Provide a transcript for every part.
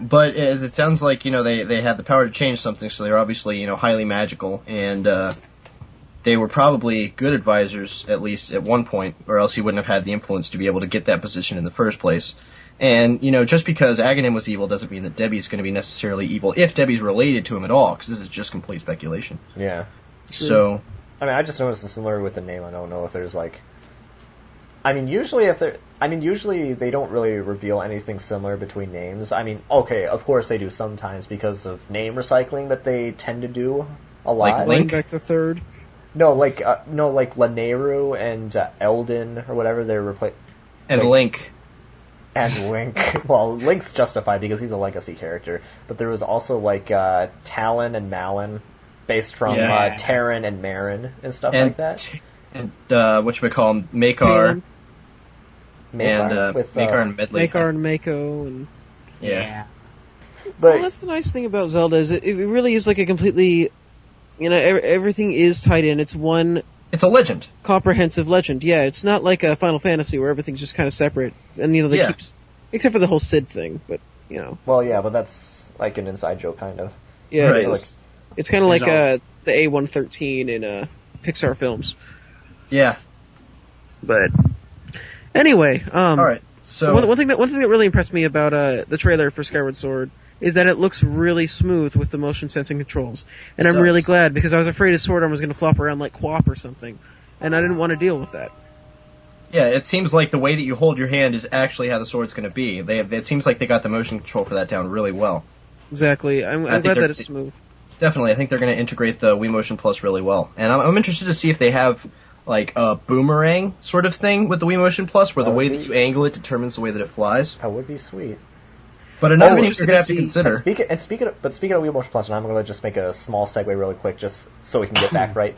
But as it sounds like, they had the power to change something, so they're obviously, highly magical, and they were probably good advisors, at least at one point, or else he wouldn't have had the influence to be able to get that position in the first place. And, just because Aghanim was evil doesn't mean that Debbie's going to be necessarily evil, if Debbie's related to him at all, because this is just complete speculation. Yeah. So... I just noticed it's similar with the name. I don't know if there's, usually they don't really reveal anything similar between names. Okay, of course they do sometimes because of name recycling that they tend to do a lot. Like Link? Back the third? No, like Lanayru and Eldin or whatever they're replacing. And Link. And Link. Well, Link's justified because he's a legacy character. But there was also, Talon and Malin, based from Terran and Marin and stuff like that. And, whatchamacallit, Makar. Makar and Medley. Makar and Mako. And... Yeah. But that's the nice thing about Zelda, is it really is like a completely... everything is tied in. It's one... It's a legend. Comprehensive legend. Yeah, it's not like a Final Fantasy where everything's just kind of separate. And, they keep... Except for the whole Cid thing, but, Well, yeah, but that's like an inside joke, kind of. Yeah, right. It is. It's kind of like the A113 in Pixar films. Yeah. But... Anyway, Alright, so... One thing that really impressed me about the trailer for Skyward Sword is that it looks really smooth with the motion sensing controls. And I'm really glad, because I was afraid his sword arm was going to flop around like Quap or something. And I didn't want to deal with that. Yeah, it seems like the way that you hold your hand is actually how the sword's going to be. It seems like they got the motion control for that down really well. Exactly. I'm glad that it's smooth. Definitely. I think they're going to integrate the Wii Motion Plus really well. And I'm interested to see if they have... like a boomerang sort of thing with the Wii Motion Plus, where the way that you angle it determines the way that it flies. That would be sweet. But another thing you're going to have to consider... Speaking of Wii Motion Plus, and I'm going to just make a small segue really quick, just so we can get snap right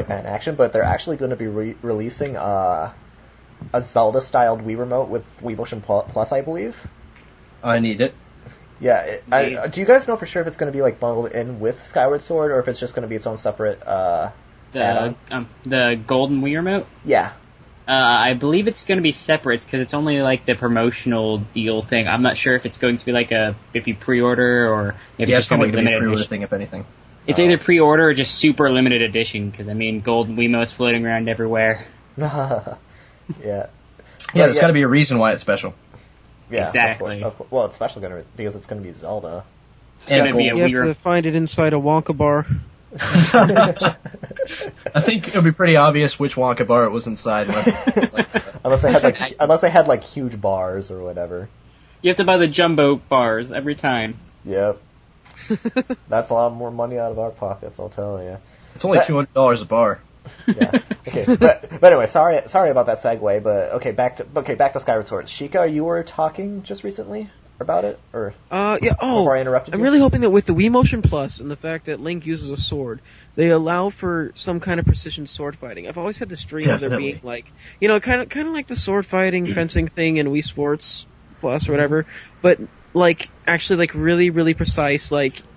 back in action, but they're actually going to be releasing a Zelda-styled Wii Remote with Wii Motion Plus, I believe. I need it. Yeah. Do you guys know for sure if it's going to be bundled in with Skyward Sword, or if it's just going to be its own separate... the golden Wii Remote? Yeah. I believe it's going to be separate because it's only the promotional deal thing. I'm not sure if it's going to be if you pre-order or if it's just going to be limited edition thing, if anything. It's either pre-order or just super limited edition because golden Wiimotes floating around everywhere. Yeah. Yeah, there's got to be a reason why it's special. Yeah, exactly. Well, it's special because it's going to be Zelda. It's going to be a Wii. You have to find it inside a Wonka bar. I think it would be pretty obvious which Wonka bar it was inside, unless they had huge bars or whatever. You have to buy the jumbo bars every time. Yep. That's a lot more money out of our pockets, I'll tell you. It's only $200 a bar. Yeah. Okay. But anyway, sorry about that segue. But back to Skyward Sword. Shika, you were talking just recently about it, or yeah. Oh, before I interrupted you? I'm really hoping that with the Wii Motion Plus and the fact that Link uses a sword, they allow for some kind of precision sword fighting. I've always had this dream of there being kind of like the sword fighting fencing thing in Wii Sports Plus or whatever, but actually really really precise.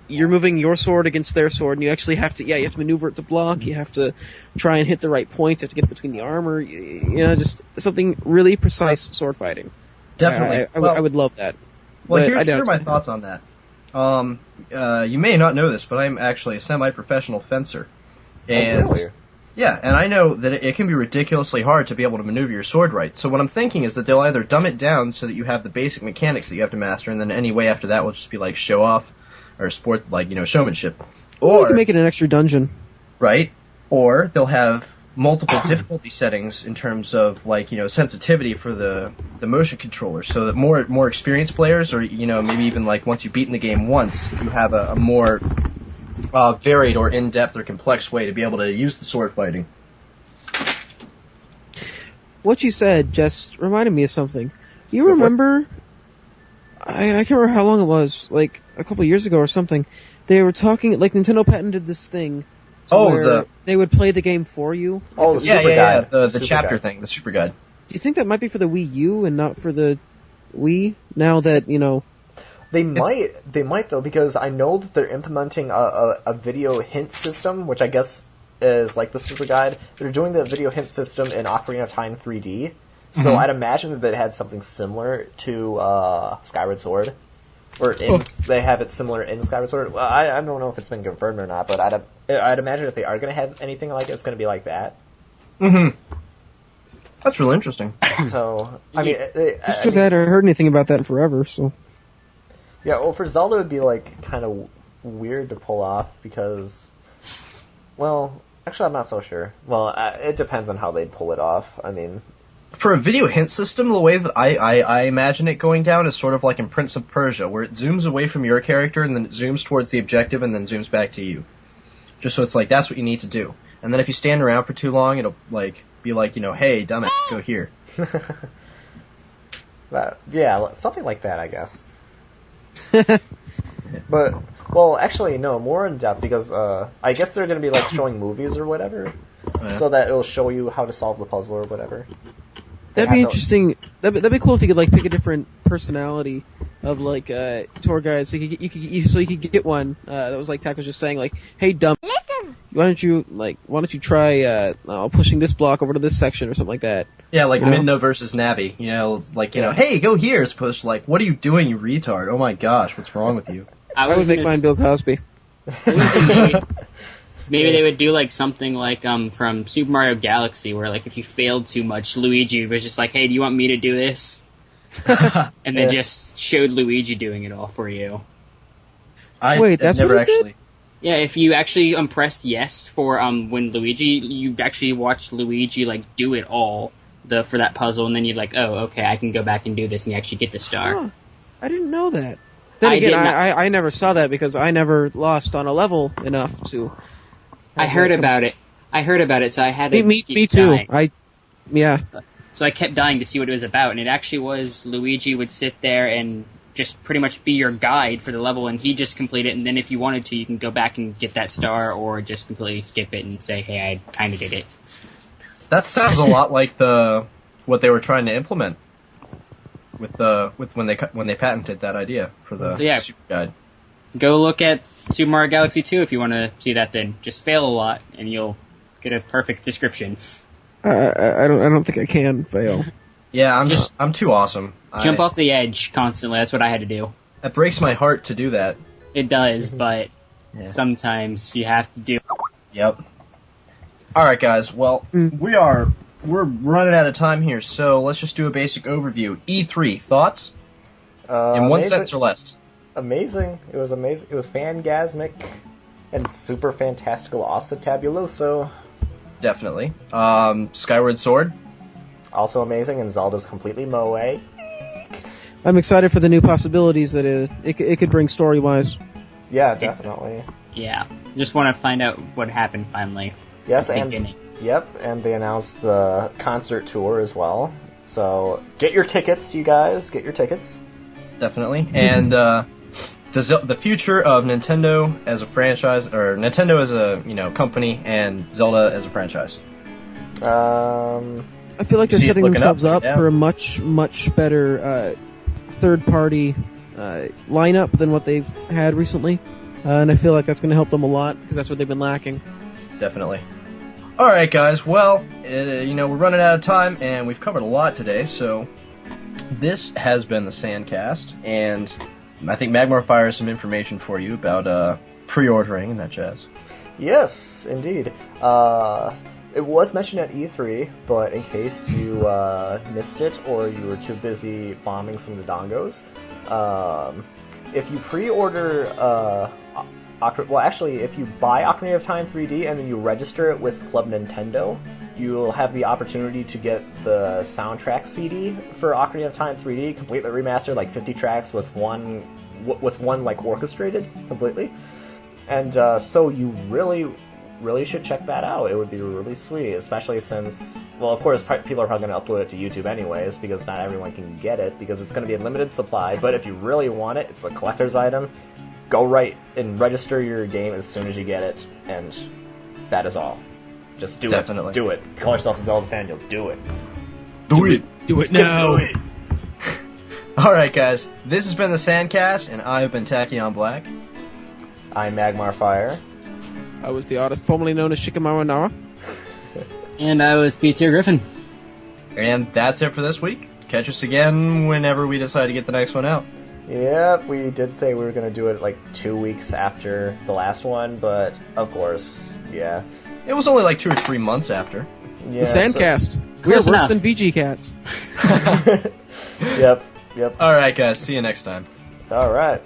You're moving your sword against their sword, and you actually have to you have to maneuver it to block. You have to try and hit the right points. You have to get between the armor. Just something really precise sword fighting. Definitely, I would love that. Well, here are my thoughts on that. You may not know this, but I'm actually a semi-professional fencer. And, really? Yeah, and I know that it can be ridiculously hard to be able to maneuver your sword right. So what I'm thinking is that they'll either dumb it down so that you have the basic mechanics that you have to master, and then any way after that will just be show off, or sport, showmanship. Or you can make it an extra dungeon. Right? Or they'll have multiple difficulty settings in terms of sensitivity for the motion controller, so that more experienced players, or maybe even once you've beaten the game once, you have a more varied or in-depth or complex way to be able to use the sword fighting. What you said just reminded me of something. You remember? I can't remember how long it was, a couple years ago or something. They were talking Nintendo patented this thing. They would play the game for you. Oh, the super guide. The chapter thing, the super guide. Do you think that might be for the Wii U and not for the Wii? Now that they might though, because I know that they're implementing a video hint system, which I guess is like the super guide. They're doing the video hint system in Ocarina of Time 3D, so I'd imagine that it had something similar to Skyward Sword. Or they have it similar in Skyward Sword. Well, I don't know if it's been confirmed or not, but I'd imagine if they are going to have anything like it, it's going to be like that. Mm-hmm. That's really interesting. So, I mean... Just because I hadn't heard anything about that in forever, so... Yeah, well, for Zelda, it would be, like, kind of weird to pull off, because... Well, actually, I'm not so sure. Well, it depends on how they'd pull it off. I mean... For a video hint system, the way that I imagine it going down is sort of like in Prince of Persia, where it zooms away from your character, and then it zooms towards the objective, and then zooms back to you. Just so it's like, that's what you need to do. And then if you stand around for too long, it'll, like... be like, hey, dumbass, go here. Yeah, something like that, I guess. But, well, actually, no, more in depth, because I guess they're going to be like showing movies or whatever, so that it'll show you how to solve the puzzle or whatever. That'd be interesting. That'd be cool if you could like pick a different personality of like tour guide, so you could get one that was like Tack was just saying, like, hey, dumb. Listen. Why don't you try pushing this block over to this section or something like that? Yeah, like Midna versus Navi. Hey, go here, as opposed to like, what are you doing, you retard? Oh my gosh, what's wrong with you? I would make mine Bill Cosby. Maybe they would do like something like from Super Mario Galaxy, where like if you failed too much, Luigi was just like, hey, do you want me to do this? And they just showed Luigi doing it all for you. Wait, that's never what it actually. Did? Yeah, if you actually pressed yes for when Luigi, you actually watched Luigi like do it all for that puzzle, and then you're like, oh, okay, I can go back and do this, and you actually get the star. Huh. I didn't know that. Then again, I never saw that because I never lost on a level enough to. I heard about it, so I had to. Me too. Dying. So I kept dying to see what it was about, and it actually was Luigi would sit there and just pretty much be your guide for the level, and he just complete it, and then if you wanted to, you can go back and get that star, or just completely skip it and say, hey, I kind of did it. That sounds a lot like what they were trying to implement with when they patented that idea for the Super Guide. Go look at Super Mario Galaxy 2 if you want to see that then. Just fail a lot, and you'll get a perfect description. I don't think I can fail. Yeah, I'm too awesome. Jump off the edge constantly. That's what I had to do. It breaks my heart to do that. It does, but sometimes you have to do. Yep. All right, guys. Well, we're running out of time here, so let's just do a basic overview. E3 thoughts in one sentence or less. Amazing. It was amazing. It was fangasmic and super fantastical acetabuloso. Definitely. Skyward Sword. Also amazing, and Zelda's completely moe. I'm excited for the new possibilities that it could bring story-wise. Yeah, definitely. Yeah. Just want to find out what happened finally. Yes, and they announced the concert tour as well. So get your tickets, you guys. Get your tickets. Definitely. And the future of Nintendo as a franchise, or Nintendo as a company, and Zelda as a franchise. I feel like they're setting themselves up for a much better third-party lineup than what they've had recently, and I feel like that's going to help them a lot because that's what they've been lacking. Definitely. All right, guys. Well, we're running out of time, and we've covered a lot today. So this has been the SandCast, and I think MagmarFire has some information for you about pre-ordering and that jazz. Yes, indeed. It was mentioned at E3, but in case you missed it or you were too busy bombing some Dodongos, if you pre-order if you buy Ocarina of Time 3D and then you register it with Club Nintendo, you'll have the opportunity to get the soundtrack CD for Ocarina of Time 3D, completely remastered, like 50 tracks with one like orchestrated completely. And so you really should check that out. It would be really sweet, especially since, well, of course, people are probably going to upload it to YouTube anyways, because not everyone can get it, because it's going to be a limited supply. But if you really want it, it's a collector's item. Go right and register your game as soon as you get it, and that is all. Just do it. Do it. Call yourself a Zelda fan, you'll do it. Do it. Do it now. Do it. Alright, guys. This has been the SandCast, and I have been Tacheon Black. I'm MagmarFire. I was the artist formerly known as Shikamaru Nara. And I was Pea-Tear Griffin. And that's it for this week. Catch us again whenever we decide to get the next one out. Yep, we did say we were going to do it like 2 weeks after the last one, but of course, yeah. It was only like 2 or 3 months after. Yeah, The SandCast. We're Close worse enough. than VG Cats. Yep. Alright, guys. See you next time. All right.